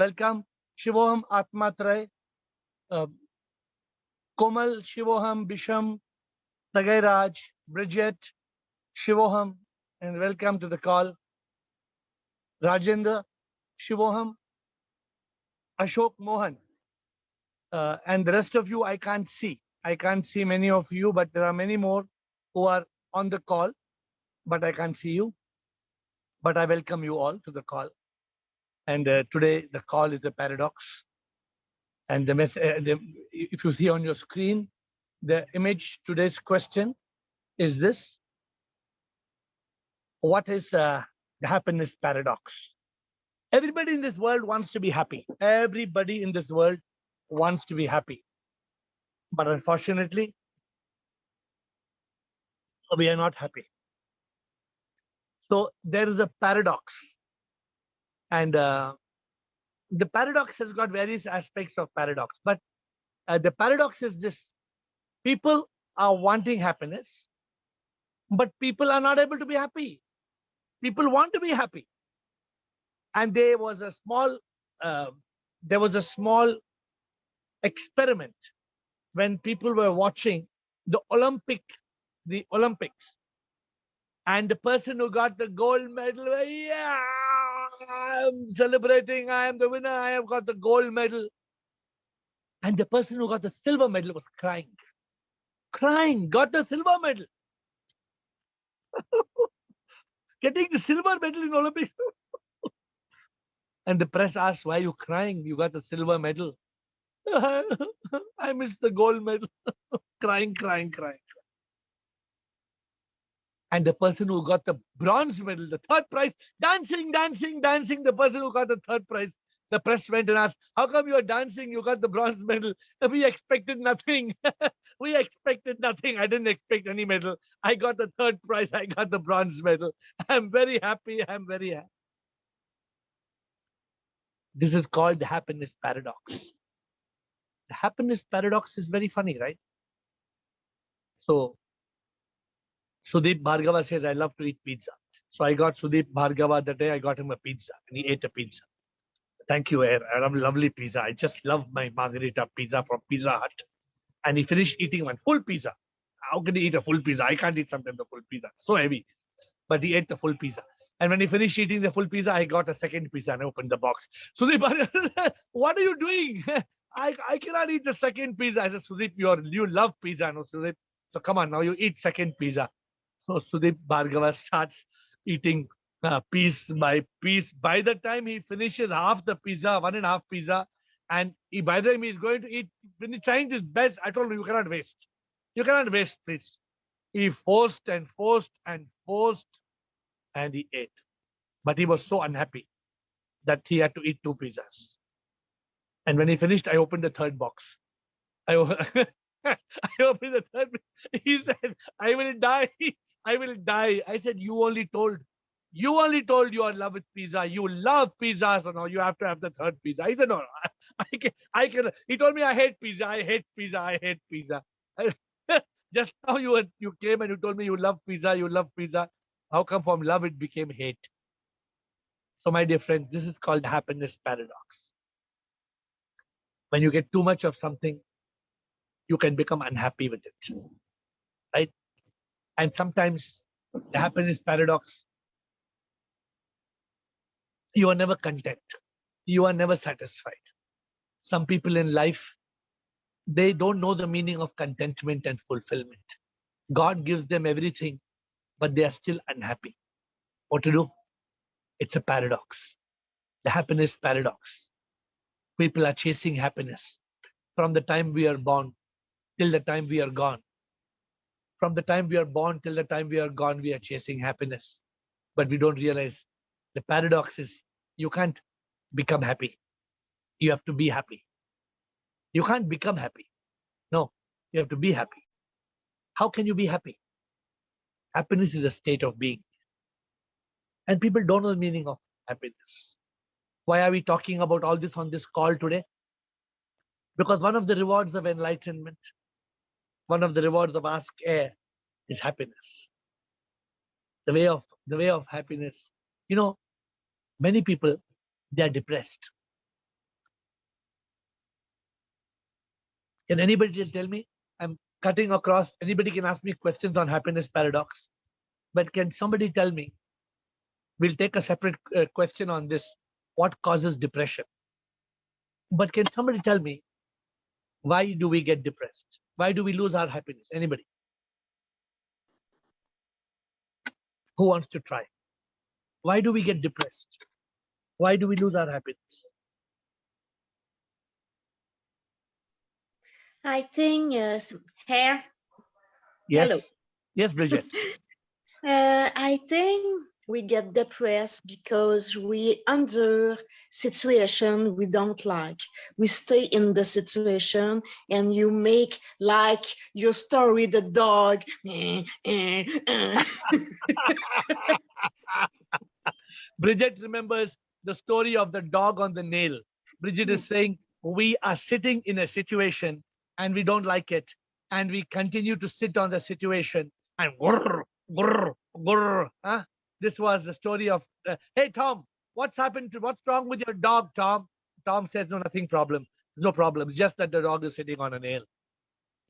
Welcome, Shivoham Atmatray, uh, Komal, Shivoham, Bisham, Sagairaj, Bridget, Shivoham, and welcome to the call. Rajendra, Shivoham, Ashok Mohan, and the rest of you I can't see. I can't see many of you, but there are many more who are on the call, but I can't see you. But I welcome you all to the call. And today the call is a paradox. And if you see on your screen, the image, today's question is this: what is the happiness paradox? Everybody in this world wants to be happy. Everybody in this world wants to be happy. But unfortunately, we are not happy. So there is a paradox. And the paradox has got various aspects of paradox. But the paradox is this: people are wanting happiness, but people are not able to be happy. People want to be happy. And uh, there was a small experiment when people were watching the Olympics, and the person who got the gold medal, yeah, I'm celebrating, I am the winner, I have got the gold medal. And the person who got the silver medal was crying, got the silver medal. Getting the silver medal in Olympics. And the press asked, why are you crying? You got the silver medal. I missed the gold medal. crying. And the person who got the bronze medal, the third prize, dancing. The person who got the third prize, the press went and asked, how come you are dancing? You got the bronze medal. We expected nothing. We expected nothing. I didn't expect any medal. I got the third prize. I got the bronze medal. I'm very happy. I'm very happy. This is called the happiness paradox. The happiness paradox is very funny, right? So Sudeep Bhargava says, I love to eat pizza. So I got Sudeep Bhargava that day. I got him a pizza, and he ate a pizza. Thank you, Air. I love lovely pizza. I just love my margarita pizza from Pizza Hut. And he finished eating one full pizza. How can he eat a full pizza? I can't eat sometimes the full pizza. So heavy. But he ate the full pizza. And when he finished eating the full pizza, I got a second pizza and I opened the box. Sudeep, what are you doing? I cannot eat the second pizza. I said, Sudeep, you love pizza, no, Sudeep. So come on, now you eat second pizza. So Sudeep Bhargava starts eating piece by piece. By the time he finishes half the pizza, one and a half pizza, and by the time he's going to eat, when he's trying his best, I told him, you cannot waste. You cannot waste, please. He forced, and he ate. But he was so unhappy that he had to eat two pizzas. And when he finished, I opened the third box. I opened the third. He said, I will die. I will die. I said, you only told you are in love with pizza. You love pizza, so now you have to have the third pizza. I said, no, I can. He told me, I hate pizza. I hate pizza. I hate pizza. Just now you came and you told me you love pizza. You love pizza. How come from love it became hate? So my dear friends, this is called happiness paradox. When you get too much of something, you can become unhappy with it, right? And sometimes the happiness paradox, you are never content. You are never satisfied. Some people in life, they don't know the meaning of contentment and fulfillment. God gives them everything, but they are still unhappy. What to do? It's a paradox. The happiness paradox. People are chasing happiness from the time we are born till the time we are gone. From the time we are born till the time we are gone, we are chasing happiness. But we don't realize the paradox is you can't become happy. You have to be happy. You can't become happy. No, you have to be happy. How can you be happy? Happiness is a state of being. And people don't know the meaning of happiness. Why are we talking about all this on this call today? Because one of the rewards of enlightenment, one of the rewards of Ask Air is happiness. The way of happiness. You know, many people, they are depressed. Can anybody tell me? I'm cutting across. Anybody can ask me questions on happiness paradox. But can somebody tell me? We'll take a separate question on this. What causes depression? But can somebody tell me, why do we get depressed? Why do we lose our happiness? Anybody? Who wants to try? Why do we get depressed? Why do we lose our happiness? I think hair. Yes. Hello. Yes, Bridget. I think we get depressed because we under situation we don't like. We stay in the situation and you make like your story, the dog. Bridget remembers the story of the dog on the nail. Bridget is saying, we are sitting in a situation and we don't like it. And we continue to sit on the situation and grrr, grrr, grrr. Huh? This was the story of, hey, Tom, what's wrong with your dog, Tom? Tom says, no, nothing problem. There's no problem. It's just that the dog is sitting on a nail.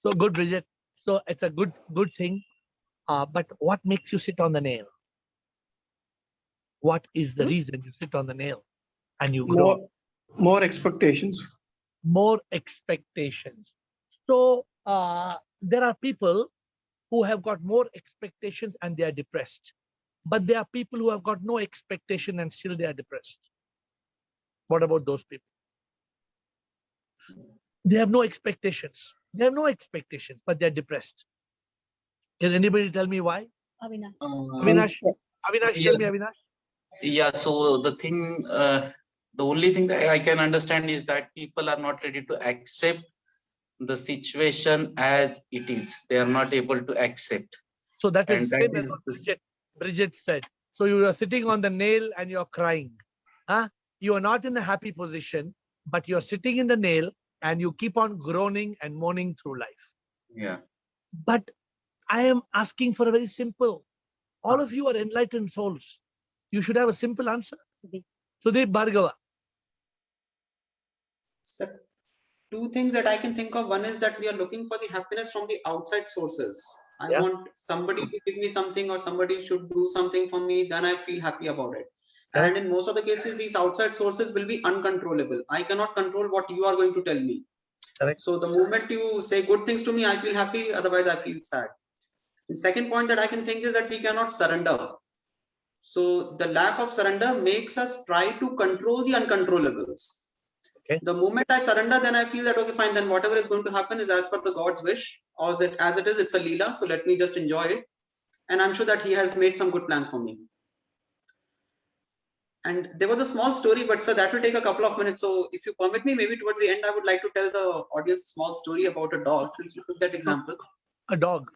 So good, Bridget. So it's a good thing. But what makes you sit on the nail? What is the reason you sit on the nail and you grow? More expectations. More expectations. So there are people who have got more expectations and they are depressed. But there are people who have got no expectation and still they are depressed. What about those people? They have no expectations. They have no expectations, but they're depressed. Can anybody tell me why? Avinash. Avinash, tell me, Avinash. Yeah, so the only thing that I can understand is that people are not ready to accept the situation as it is. They are not able to accept. So that is And the that same as is what Bridget said. So you are sitting on the nail and you're crying. Huh? You are not in a happy position, but you're sitting in the nail and you keep on groaning and moaning through life. Yeah. But I am asking for a very simple. All of you are enlightened souls. You should have a simple answer. Sudeep Bhargava. So, two things that I can think of. One is that we are looking for the happiness from the outside sources. I want somebody to give me something or somebody should do something for me, then I feel happy about it. Correct. And in most of the cases, these outside sources will be uncontrollable. I cannot control what you are going to tell me. Correct. So the moment you say good things to me, I feel happy, otherwise I feel sad. The second point that I can think is that we cannot surrender. So the lack of surrender makes us try to control the uncontrollables. Okay. The moment I surrender, then I feel that, okay, fine, then whatever is going to happen is as per the God's wish, or as it is, it's a Leela, so let me just enjoy it. And I'm sure that he has made some good plans for me. And there was a small story, but sir, that will take a couple of minutes. So if you permit me, maybe towards the end, I would like to tell the audience a small story about a dog, since you took that example. A dog.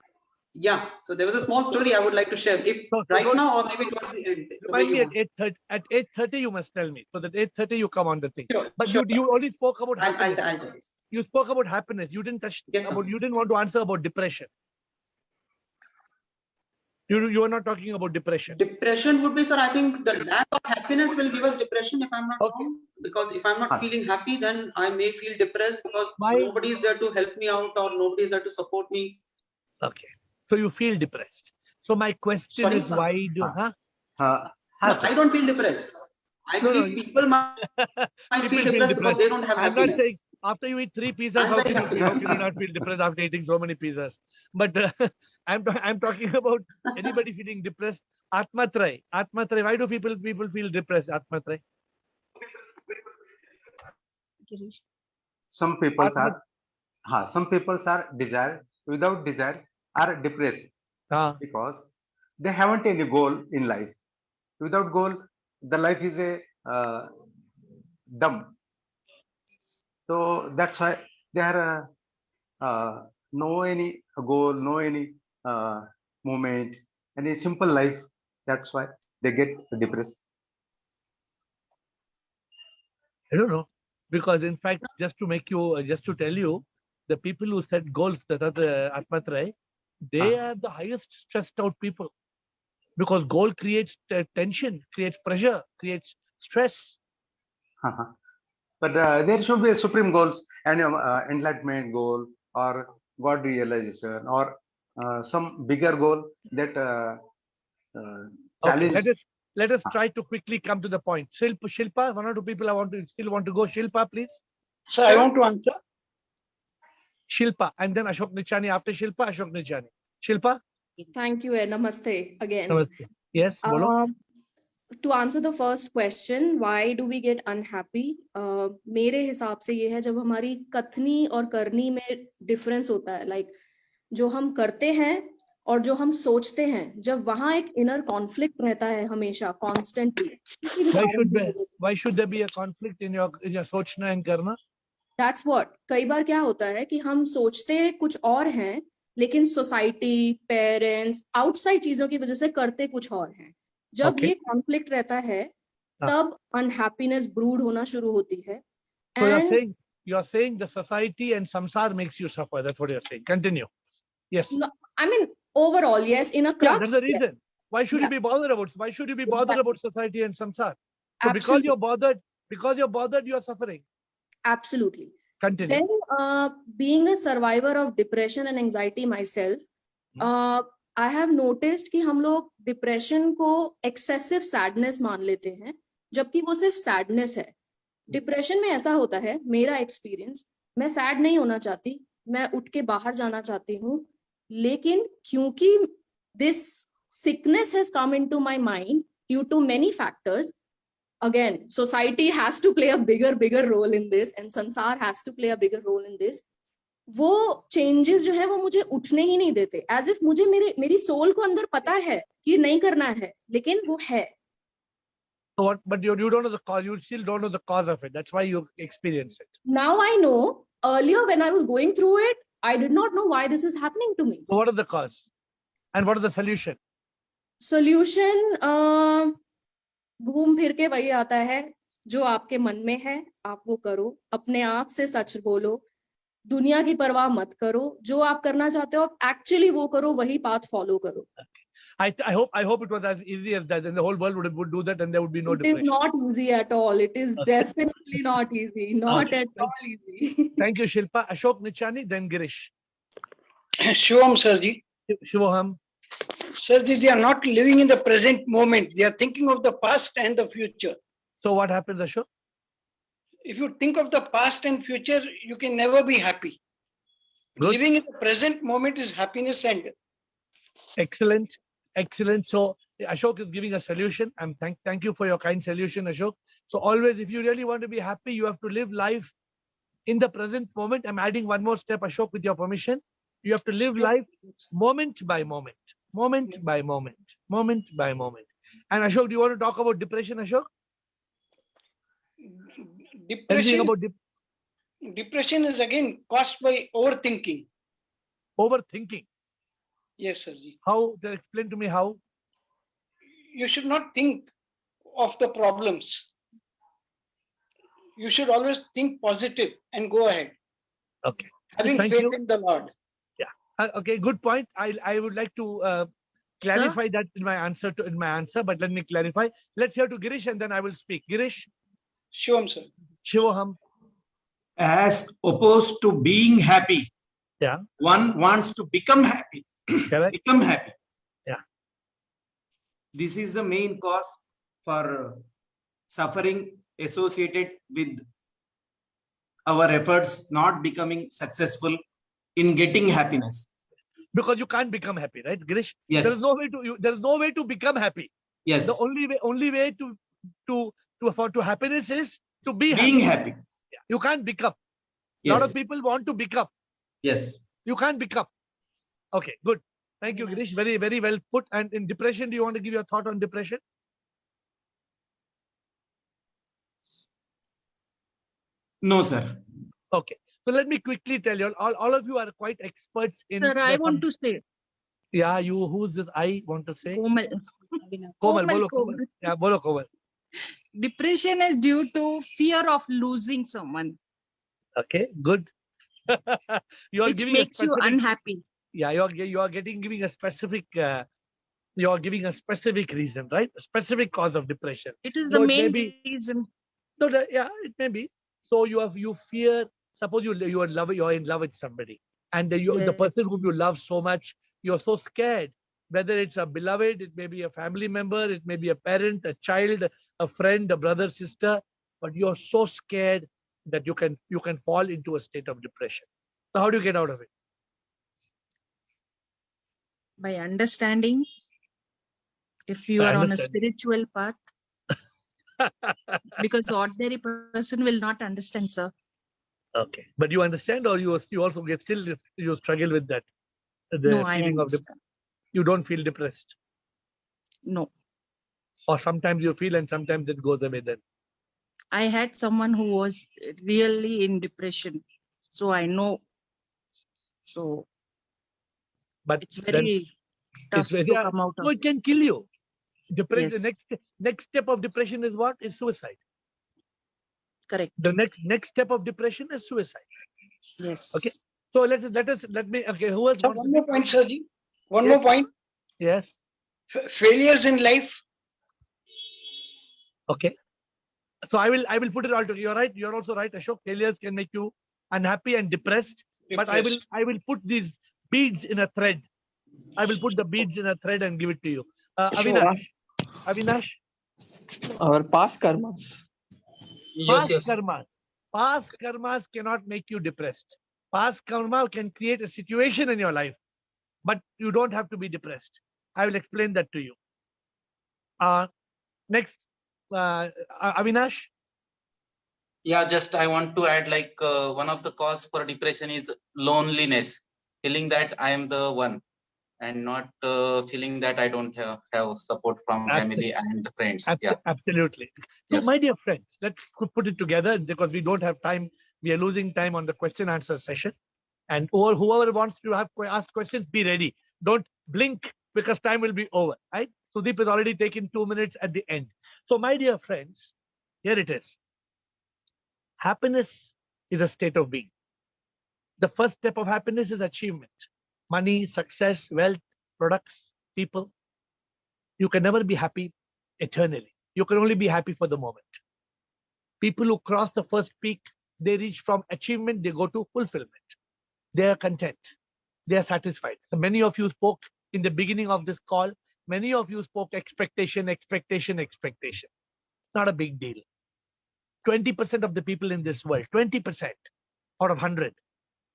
Yeah, so there was a small story I would like to share. If right now or maybe towards the end. Remind me at 8:30 you must tell me, so that 8:30 you come on the thing. Sure, But sure. you only spoke about happiness. I'll tell you. You spoke about happiness. You didn't touch Yes, about. sir. You didn't want to answer about depression. You are not talking about depression. Depression would be, sir, I think the lack of happiness will give us depression if I'm not Okay. wrong. Because if I'm not feeling happy, then I may feel depressed because Why? nobody is there to help me out or nobody is there to support me. Okay. So you feel depressed. So my question Sorry, is, sir. why do? Huh? No, I don't feel depressed. I No, believe no. people might People feel feel depressed because they don't have I'm happiness. not saying after you eat 3 pizzas, I'm how very can happy. you not feel depressed after eating so many pizzas? But I'm talking about anybody feeling depressed. Atmatray. Why do people feel depressed? Atmatray. Some people Atma- are desire without desire are depressed Ah, because they haven't any goal in life. Without goal, the life is a dumb. So that's why they are no any goal, no any movement, any simple life. That's why they get depressed. I don't know. Because in fact, just to tell you, the people who set goals, that are the Atmatray, they are the highest stressed out people. Because goal creates tension, creates pressure, creates stress. But there should be supreme goals and enlightenment goal or God realization or some bigger goal that Okay, challenge. let us try to quickly come to the point. Shilpa, one or two people still want to go. Shilpa, please. So I want to answer. Shilpa, and then Ashok Nichani. After Shilpa, Ashok Nichani. Shilpa? Thank you and namaste again. Namaste. Yes, bolo. To answer the first question, why do we get unhappy? मेरे हिसाब से ये है जब हमारी कथनी और करनी में डिफरेंस होता है, like जो हम करते हैं और जो हम सोचते हैं, जब वहां एक इनर कॉन्फ्लिक्ट रहता है हमेशा constantly. Why should there be a conflict in your सोचना and करना? That's what. कई बार क्या होता है कि हम सोचते कुछ और हैं, लेकिन सोसाइटी, पेरेंट्स, आउटसाइड चीजों की वजह से करते कुछ और हैं. जब Okay. ये कॉन्फ्लिक्ट रहता है, तब अनहैप्पीनेस ब्रूड होना शुरू होती है. So you're saying the society and samsar makes you suffer. That's what you're saying. Continue. Yes. No, I mean, overall, yes, in a Yeah, crux. that's the reason. Yes. Why should you be bothered about? Why should you be bothered about society and samsar? So because Absolutely. you're bothered, you're suffering. Absolutely. Continue. Then, being a survivor of depression and anxiety myself, I have noticed कि हम लोग depression को excessive sadness मान लेते हैं, जबकि वो सिर्फ sadness है. डिप्रेशन में ऐसा होता है, मेरा एक्सपीरियंस, मैं सैड नहीं होना चाहती, मैं उठ के बाहर जाना चाहती हूँ, लेकिन क्योंकि this sickness has come into my mind due to many factors. Again, society has to play a bigger role in this, and sansar has to play a bigger role in this. वो changes जो है वो मुझे उठने ही नहीं देते, as if मुझे मेरी soul को अंदर पता है कि नहीं करना है, लेकिन वो है. So what? But you don't know the cause. You still don't know the cause of it. That's why you experience it. Now I know. Earlier, when I was going through it, I did not know why this is happening to me. So what is the cause? And what is the solution? Solution, घूम फिर के वही आता है, जो आपके मन में है, आप वो करो, अपने आप से सच बोलो, दुनिया की परवाह मत करो, जो आप करना चाहते हो आप एक्चुअली वो करो, वही पाथ फॉलो करो. I hope it was as easy as that, and the whole world would do that, and there would be no It is depression. not easy at all. It is definitely not easy. Not Okay. at all easy. Thank you, Shilpa. Ashok Nichani, then Girish. Shivam Sirji. Shivoham. Sirji, they are not living in the present moment. They are thinking of the past and the future. So what happens, Ashok? If you think of the past and future, you can never be happy. Good. Living in the present moment is happiness and Excellent. Excellent. So Ashok is giving a solution. Thank you for your kind solution, Ashok. So always, if you really want to be happy, you have to live life in the present moment. I'm adding one more step, Ashok, with your permission. You have to live life moment by moment, moment by moment, moment by moment. And Ashok, do you want to talk about depression, Ashok? Anything depression. about Depression is again caused by overthinking. overthinking? Yes, Sirji. How? Explain to me how. You should not think of the problems. You should always think positive and go ahead. Okay. Having Thank faith you. in the Lord. Okay, good point. I would like to clarify that in my answer, but let me clarify. Let's hear to Girish and then I will speak. Girish, Shivam, sir. Shivoham. As opposed to being happy, Yeah. one wants to become happy. Correct. Become happy. Yeah. This is the main cause for suffering associated with our efforts not becoming successful in getting happiness. Because you can't become happy, right, Girish? Yes. There is no way to become happy. Yes. The only way to happiness is to be Being happy. happy. You can't become. A Yes. lot of people want to become. Yes. You can't become. Okay, good. Thank you, Girish. Very, very well put. And in depression, do you want to give your thought on depression? No, sir. Okay. So let me quickly tell you, all of you are quite experts in. Sir, I want to say. Yeah, you. Who's this? I want to say. Komal. Komal, bolo, Komal. Komal. Yeah, bolo, Komal. Depression is due to fear of losing someone, Okay, good. You are which giving makes a you specific. unhappy. Yeah, you are giving a specific. You are giving a specific reason, right? A specific cause of depression. It is So the it may main be- reason. No, yeah, it may be. So you fear. Suppose you're in love with somebody, and the person whom you love so much, you're so scared. Whether it's a beloved, it may be a family member, it may be a parent, a child, a friend, a brother, sister, but you're so scared that you can fall into a state of depression. So how do you get out of it? By understanding, if you By are on a understanding. spiritual path, because ordinary person will not understand, sir. Okay, but you understand, or you also you struggle with that, the No, I feeling of understand. you don't feel depressed, No, or sometimes you feel and sometimes it goes away. Then I had someone who was really in depression, so I know. So but it's then very it's tough very to come out no, of. it can kill you. Depression. The Yes, next step of depression is what? Is suicide. correct. The next step of depression is suicide. Okay. Yes. So let me. Okay. Who else So wants to one more speak? point, Sirji. One Yes. more point. Yes. Failures in life. Okay. So I will put it all together. You're right. You're also right, Ashok. Failures can make you unhappy and depressed. But I will put these beads in a thread. I will put the beads in a thread and give it to you. Avinash. Our past karma. Yes, yes. Past karmas cannot make you depressed. Past karma can create a situation in your life, but you don't have to be depressed. I will explain that to you. Next, Avinash. Yeah, just I want to add, like, one of the cause for depression is loneliness, feeling that I am the one, and not feeling that I don't have support from family and friends. Yeah. Absolutely. So, Yes. my dear friends, let's put it together because we don't have time. We are losing time on the question answer session. And whoever wants to ask questions, be ready. Don't blink because time will be over. Right? Sudeep has already taken 2 minutes at the end. So, my dear friends, here it is. Happiness is a state of being. The first step of happiness is achievement. Money, success, wealth, products, people. You can never be happy eternally. You can only be happy for the moment. People who cross the first peak, they reach from achievement, they go to fulfillment. They are content. They are satisfied. So many of you spoke in the beginning of this call. Many of you spoke expectation. Not a big deal. 20% of the people in this world, 20% out of 100,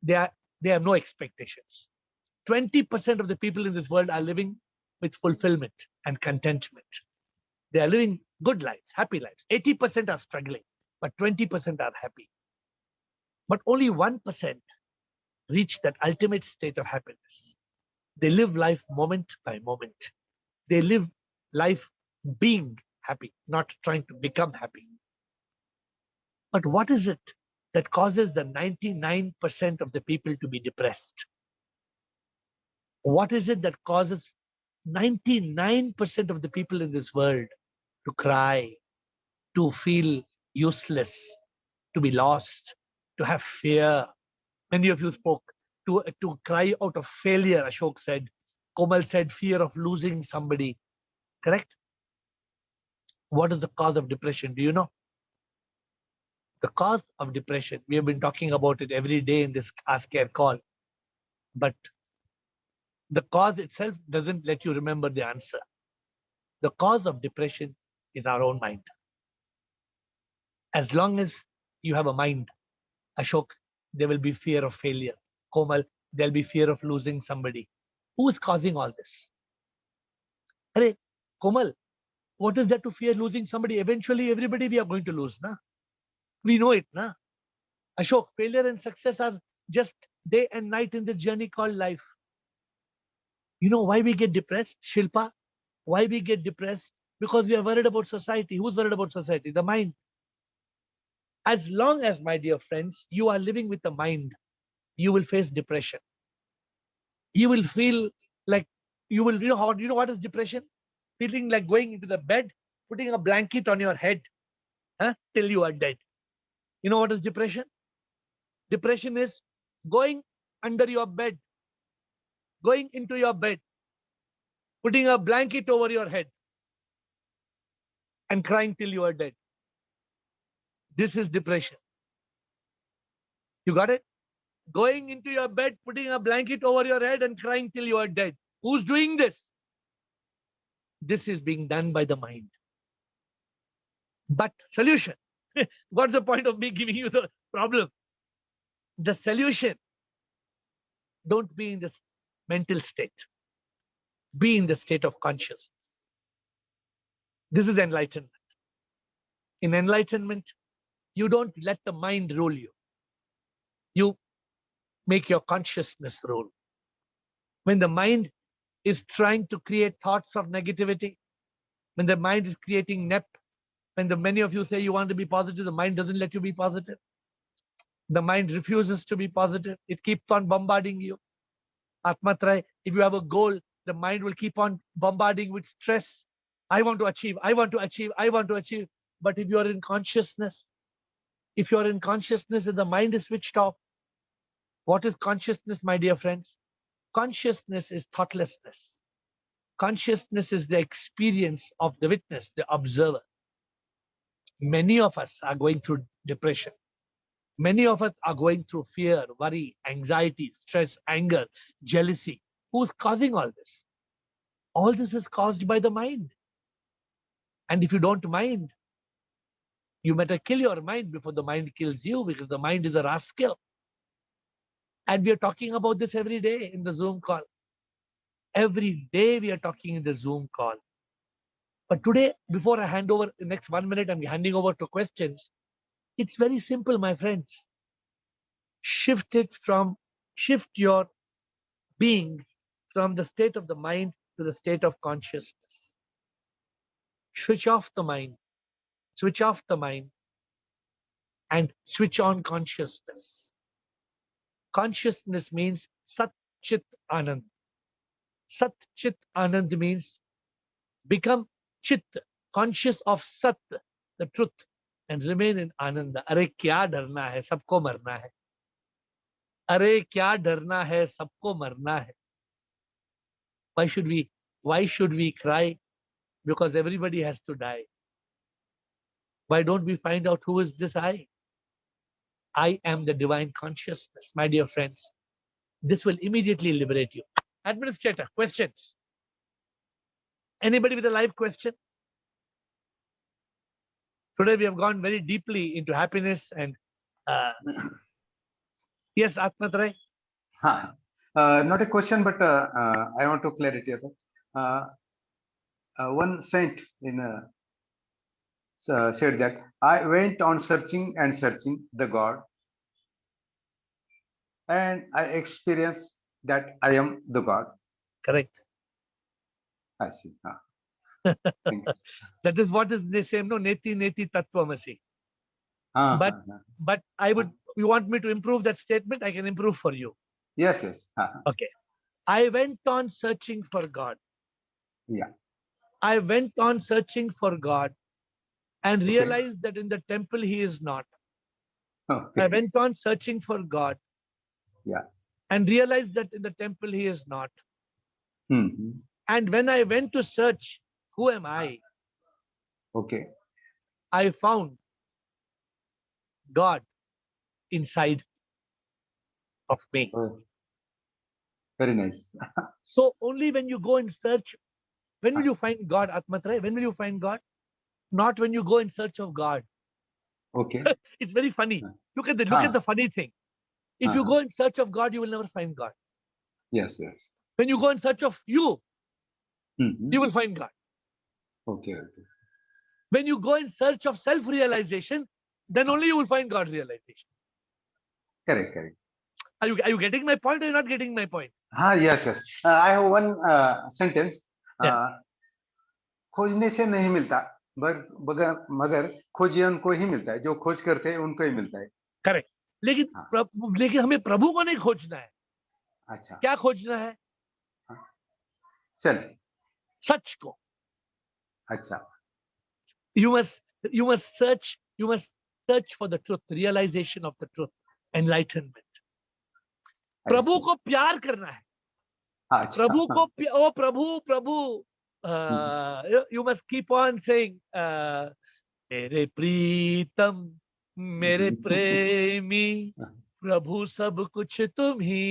they have no expectations. 20% of the people in this world are living with fulfillment and contentment. They are living good lives, happy lives. 80% are struggling, but 20% are happy. But only 1% reach that ultimate state of happiness. They live life moment by moment. They live life being happy, not trying to become happy. But what is it that causes the 99% of the people to be depressed? What is it that causes 99% of the people in this world to cry, to feel useless, to be lost, to have fear? Many of you spoke to cry out of failure, Ashok said. Komal said fear of losing somebody. Correct? What is the cause of depression? Do you know? The cause of depression, we have been talking about it every day in this Ask Care call. But the cause itself doesn't let you remember the answer. The cause of depression is our own mind. As long as you have a mind, Ashok, there will be fear of failure. Komal, there'll be fear of losing somebody. Who is causing all this? Hey, Komal, what is there to fear losing somebody? Eventually, everybody we are going to lose. Na? We know it. Na? Ashok, failure and success are just day and night in the journey called life. You know why we get depressed, Shilpa? Why we get depressed? Because we are worried about society. Who's worried about society? The mind. As long as, my dear friends, you are living with the mind, you will face depression. You will feel like you know what is depression? Feeling like going into the bed, putting a blanket on your head till you are dead. You know what is depression? Depression is going under your bed, going into your bed, putting a blanket over your head and crying till you are dead. This is depression. You got it? Going into your bed, putting a blanket over your head and crying till you are dead. Who's doing this? This is being done by the mind. But solution. What's the point of me giving you the problem? The solution. Don't be in this mental state. Be in the state of consciousness. This is enlightenment. In enlightenment, you don't let the mind rule you. You make your consciousness rule. When the mind is trying to create thoughts of negativity, when the mind is creating NEP, when many of you say you want to be positive, the mind doesn't let you be positive. The mind refuses to be positive. It keeps on bombarding you. Atmatraya, if you have a goal, the mind will keep on bombarding with stress. I want to achieve, I want to achieve, I want to achieve. But if you are in consciousness, and the mind is switched off, what is consciousness, my dear friends? Consciousness is thoughtlessness. Consciousness is the experience of the witness, the observer. Many of us are going through depression. Many of us are going through fear, worry, anxiety, stress, anger, jealousy. Who's causing all this? All this is caused by the mind. And if you don't mind, you better kill your mind before the mind kills you, because the mind is a rascal. And we are talking about this every day in the Zoom call. Every day we are talking in the Zoom call. But today, before I hand over, the next 1 minute, I'm handing over to questions. It's very simple, my friends. Shift your being from the state of the mind to the state of consciousness. Switch off the mind. Switch off the mind and switch on consciousness. Consciousness means Sat Chit Anand. Sat Chit Anand means become Chit, conscious of Sat, the truth, and remain in Ananda. Are kya dharna hai, sabko marna hai. Are kya dharna hai, sabko marna hai. Why should we cry? Because everybody has to die. Why don't we find out who is this I? I am the divine consciousness, my dear friends. This will immediately liberate you. Administrator, questions? Anybody with a live question? Today we have gone very deeply into happiness and yes, Atmatraya. Not a question, but I want to clarity. One saint said that I went on searching and searching the God, and I experienced that I am the God. Correct. I see. That is what is the same, no? Neti neti tattvamasi. But you want me to improve that statement? I can improve for you. Yes. Okay. I went on searching for God. Yeah. I went on searching for God and realized that in the temple he is not. Okay. I went on searching for God. Yeah. And realized that in the temple he is not. Mm-hmm. And when I went to search, who am I? Okay. I found God inside of me. Oh, very nice. So only when you go and search, when will you find God, Atmatraya? When will you find God? Not when you go in search of God. Okay. It's very funny. Look at the funny thing. If you go in search of God, you will never find God. Yes. When you go in search of you, Mm-hmm. you will find God. Okay. When you go in search of self-realization, then only you will find God realization. Correct. Are you getting my point or you're not getting my point? Yes. I have one sentence. Yeah. खोजने से नहीं मिलता, मगर खोजियन को ही मिलता है. जो खोज करते हैं उनको ही मिलता है. करेक्ट. लेकिन हमें प्रभु को नहीं खोजना है. अच्छा. क्या खोजना है? सच को. अच्छा. You must search for the truth, realization of the truth, enlightenment. प्रभु को प्यार करना है. प्रभु को प्रभु you must keep on saying मेरे प्रीतम, मेरे प्रेमी, प्रभु सब कुछ तुम ही,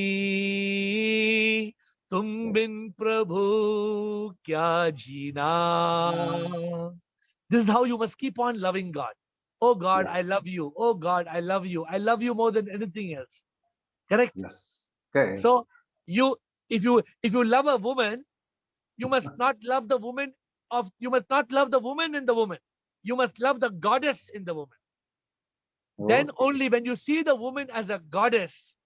तुम बिन प्रभु क्या जीना. This is how you must keep on loving God. Oh God, Yeah. I love you. Oh God, I love you. I love you more than anything else. Correct? Yes. Okay. So if you love a woman, you must not love the woman you must not love the woman in the woman. You must love the goddess in the woman. Then Okay. only when you see the woman as a goddess,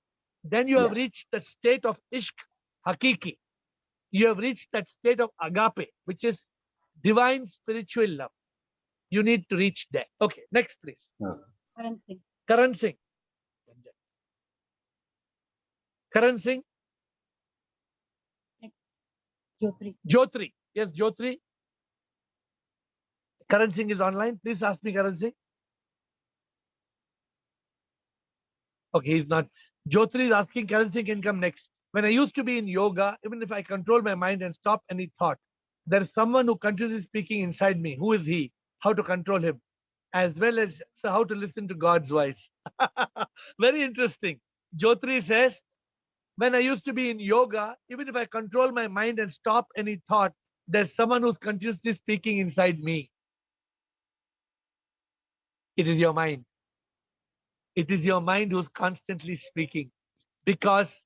then you have Yeah. reached the state of ishq hakiki. You have reached that state of agape, which is divine spiritual love. You need to reach there. Okay, next please. Okay. Karan Singh. Karan Singh. Jyotri. Yes, Jyotri. Karan Singh is online. Please ask me, Karan Singh. Okay, he's not. Jyotri is asking, Karan Singh can come next. When I used to be in yoga, even if I control my mind and stop any thought, there is someone who continuously speaking inside me. Who is he? How to control him? As well as how to listen to God's voice. Very interesting. Jyotri says, when I used to be in yoga, even if I control my mind and stop any thought, there's someone who's continuously speaking inside me. It is your mind. It is your mind who's constantly speaking, because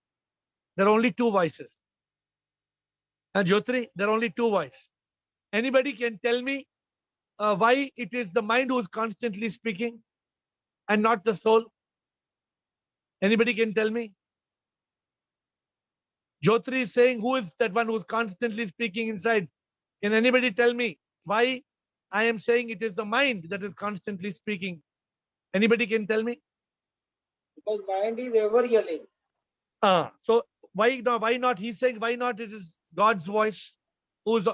there are only two voices. And Jyotri, there are only two voices. Anybody can tell me why it is the mind who's constantly speaking and not the soul? Anybody can tell me? Jyotri is saying, who is that one who's constantly speaking inside? Can anybody tell me why I am saying it is the mind that is constantly speaking? Anybody can tell me? Because mind is ever yelling. So why not? He's saying why not? It is God's voice who's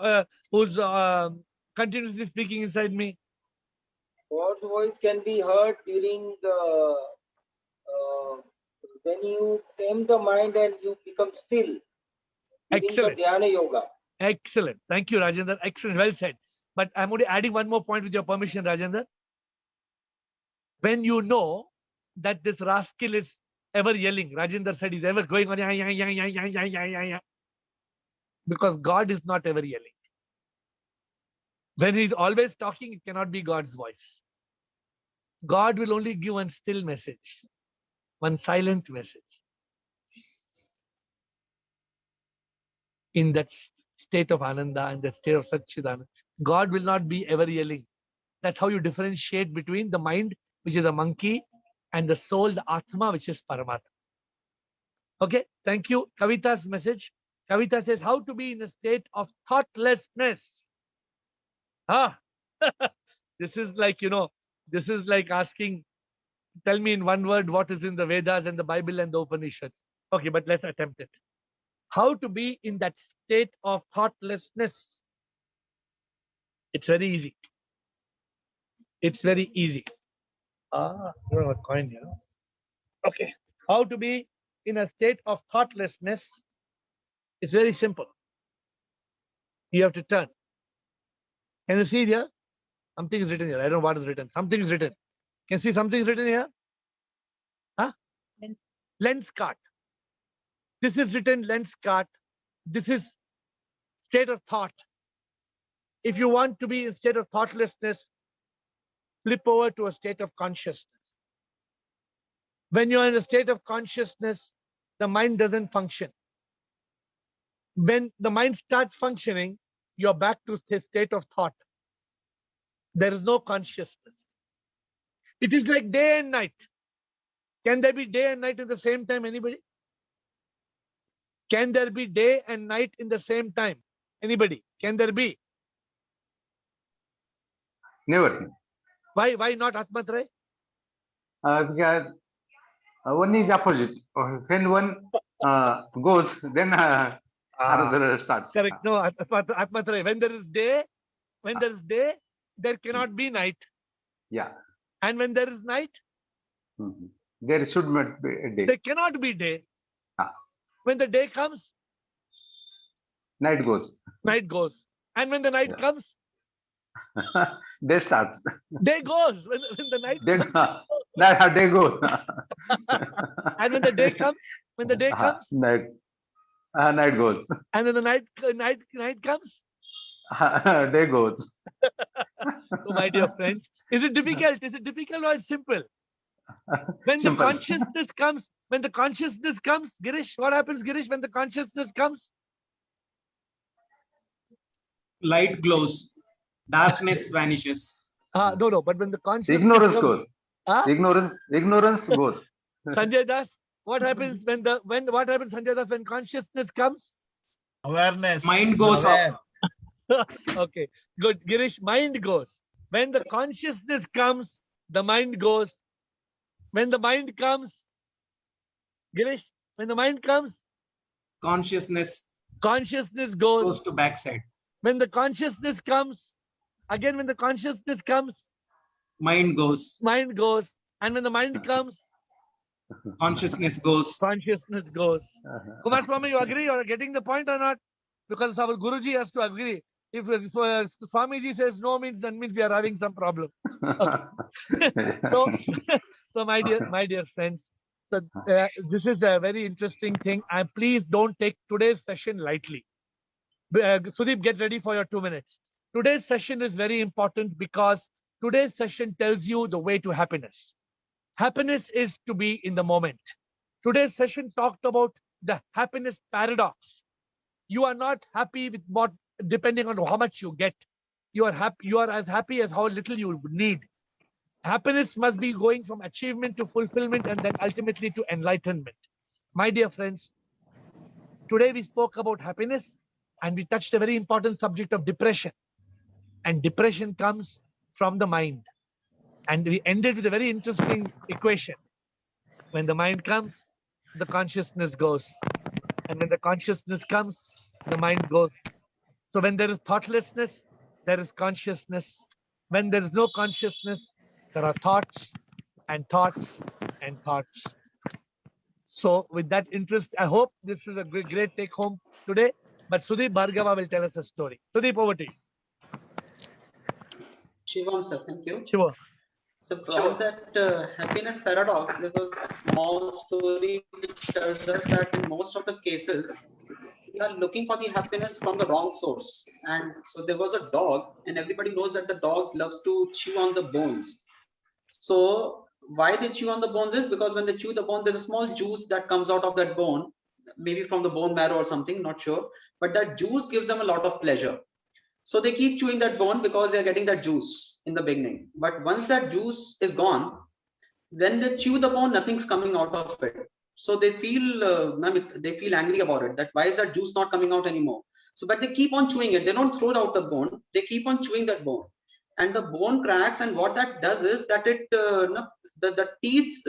continuously speaking inside me. God's voice can be heard during the when you tame the mind and you become still. During Excellent. the Dhyana yoga. Excellent. Thank you, Rajendra. Excellent. Well said. But I'm only adding one more point with your permission, Rajendra. When you know that this rascal is ever yelling, Rajendra said he's ever going on, because God is not ever yelling. When he's always talking, it cannot be God's voice. God will only give one still message, one silent message. In that state of Ananda, in the state of Satchidananda, God will not be ever yelling. That's how you differentiate between the mind, which is a monkey, and the soul, the Atma, which is Paramatma. Okay, thank you. Kavita's message. Kavita says, how to be in a state of thoughtlessness. This is like, this is like asking, tell me in one word what is in the Vedas and the Bible and the Upanishads. Okay, but let's attempt it. How to be in that state of thoughtlessness. It's very easy. It's very easy. I don't have a coin here. Okay. How to be in a state of thoughtlessness. It's very simple. You have to turn. Can you see here? Something is written here. I don't know what is written. Something is written. Can you see something is written here? Lenskart. This is written Lenskart. This is state of thought. If you want to be in state of thoughtlessness, flip over to a state of consciousness. When you're in a state of consciousness, the mind doesn't function. When the mind starts functioning, you're back to the state of thought. There is no consciousness. It is like day and night. Can there be day and night at the same time? Anybody? Can there be day and night in the same time? Anybody? Can there be? Never. Why not, Atmatraya? Because one is opposite. When one goes, then another starts. Correct. No, Atmatraya. When there is day, there cannot be night. Yeah. And when there is night, there should not be a day. there cannot be day. When the day comes, Night goes. night goes. And when the night comes, Day starts. day goes. When the night Then That day goes. And when the day comes, Night goes. and when the night comes, Day goes. so my dear friends, is it difficult? Is it difficult or it's simple? When Simple. the consciousness comes, Girish, what happens, Girish, when the consciousness comes? Light glows, darkness vanishes. No, but when the consciousness Ignorance comes, goes. Huh? Ignorance goes. Sanjay Das, what happens what happens, Sanjay Das, when consciousness comes? Awareness. Mind goes Aware. off. Okay, good. Girish, mind goes. When the consciousness comes, the mind goes. When the mind comes, Girish, when the mind comes, Consciousness consciousness goes goes. to backside. When the consciousness comes, again, when the consciousness comes, Mind goes. mind goes. And when the mind comes, Consciousness goes. consciousness goes. Kumar Swami, you agree? You're getting the point or not? Because our Guruji has to agree. If Swamiji says no, that means we are having some problem. So my dear friends, so this is a very interesting thing. And please don't take today's session lightly. Sudeep, get ready for your 2 minutes. Today's session is very important because today's session tells you the way to happiness. Happiness is to be in the moment. Today's session talked about the happiness paradox. You are not happy with what, depending on how much you get. You are happy. You are as happy as how little you need. Happiness must be going from achievement to fulfillment and then ultimately to enlightenment. My dear friends, today we spoke about happiness and we touched a very important subject of depression. And depression comes from the mind. And we ended with a very interesting equation. When the mind comes, the consciousness goes. And when the consciousness comes, the mind goes. So when there is thoughtlessness, there is consciousness. When there is no consciousness, there are thoughts and thoughts and thoughts. So with that interest, I hope this is a great take home today. But Sudeep Bhargava will tell us a story. Sudeep, over to you. Shivam sir, thank you. Sure. So from that happiness paradox, there was a small story which tells us that in most of the cases, we are looking for the happiness from the wrong source. And so there was a dog, and everybody knows that the dogs loves to chew on the bones. So why they chew on the bones is because when they chew the bone, there's a small juice that comes out of that bone, maybe from the bone marrow or something, not sure. But that juice gives them a lot of pleasure. So they keep chewing that bone because they're getting that juice in the beginning. But once that juice is gone, when they chew the bone, nothing's coming out of it. So they feel angry about it. That why is that juice not coming out anymore? So, but they keep on chewing it. They don't throw it out the bone. They keep on chewing that bone, and the bone cracks. And what that does is that it the teeth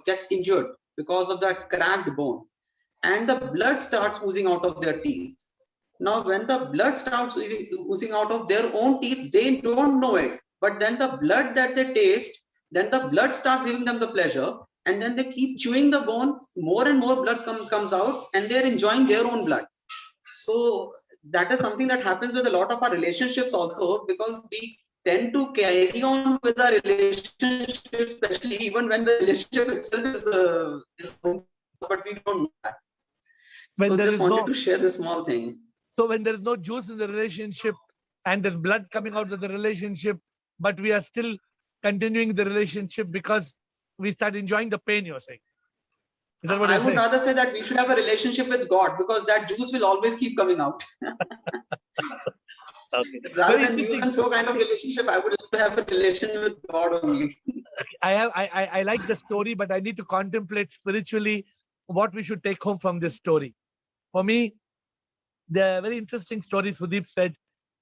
gets injured because of that cracked bone, and the blood starts oozing out of their teeth. Now, when the blood starts oozing out of their own teeth, they don't know it. But then the blood that they taste, then the blood starts giving them the pleasure. And then they keep chewing the bone, more and more blood comes out, and they're enjoying their own blood. So that is something that happens with a lot of our relationships also, because we tend to carry on with our relationship, especially even when the relationship itself is but we don't know that. So just wanted to share this small thing. So when there is no juice in the relationship and there's blood coming out of the relationship, but we are still continuing the relationship because we start enjoying the pain, you're saying? Is that what I would rather say that we should have a relationship with God, because that juice will always keep coming out. Okay. Rather than use and throw kind of relationship, I would like to have a relation with God only. I like the story, but I need to contemplate spiritually what we should take home from this story. For me, there are very interesting stories Sudeep said,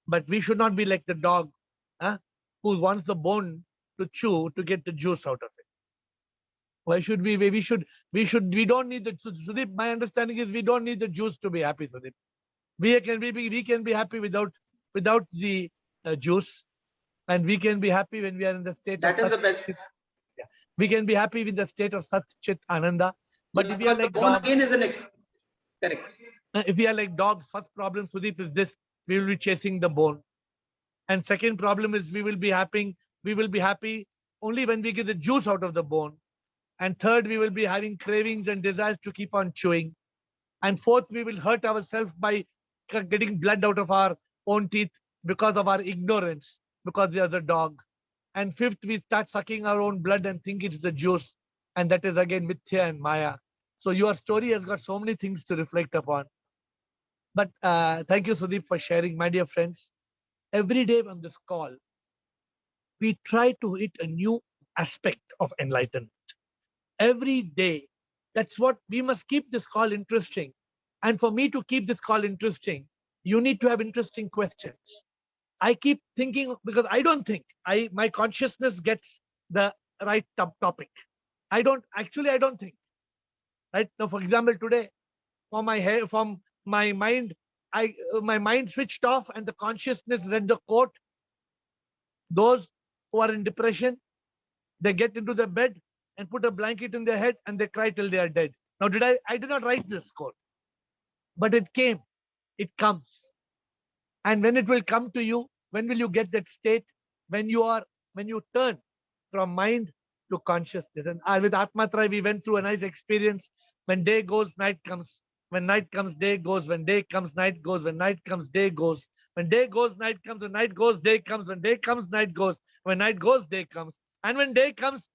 but we should not be like the dog who wants the bone to chew to get the juice out of it. Why should we? We don't need the Sudeep. My understanding is we don't need the juice to be happy, Sudeep. We can be happy without the juice, and we can be happy when we are in the state. That is the best. Yeah. We can be happy with the state of Sat Chit Ananda. But yeah, if we are like dogs, again is the next. Correct. If we are like dogs, first problem, Sudeep, is this: we will be chasing the bone. And second problem is we will be happy only when we get the juice out of the bone. And third, we will be having cravings and desires to keep on chewing. And fourth, we will hurt ourselves by getting blood out of our own teeth because of our ignorance, because we are the dog. And fifth, we start sucking our own blood and think it's the juice. And that is again Mithya and Maya. So your story has got so many things to reflect upon. But thank you, Sudeep, for sharing, my dear friends. Every day on this call, we try to hit a new aspect of enlightenment. Every day, that's what we must keep this call interesting. And for me to keep this call interesting, you need to have interesting questions. I keep thinking, because I don't think my consciousness gets the right topic. I don't think. Right now, for example, today, from my mind, my mind switched off and the consciousness read the quote. Those who are in depression, they get into the bed and put a blanket in their head and they cry till they are dead. Now, I did not write this quote, but it came, it comes. And when it will come to you, when will you get that state? When you turn from mind to consciousness. And with Atmatrai, we went through a nice experience. When day goes, night comes. When night comes, day goes. When day comes, night goes. When night comes, day goes. When day goes, night comes. When night goes, day comes. When day comes, night goes. When night goes, day comes. And when day comes,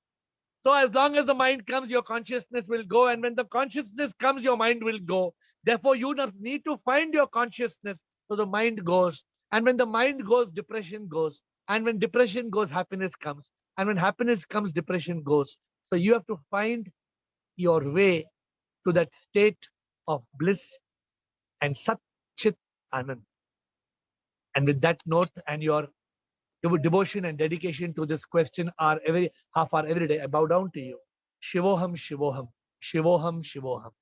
so as long as the mind comes, your consciousness will go. And when the consciousness comes, your mind will go. Therefore, you need to find your consciousness. So the mind goes. And when the mind goes, depression goes. And when depression goes, happiness comes. And when happiness comes, depression goes. So you have to find your way to that state of bliss and Sat Chit Anand. And with that note and your devotion and dedication to this question half hour every day, I bow down to you. Shivoham, Shivoham, Shivoham, Shivoham.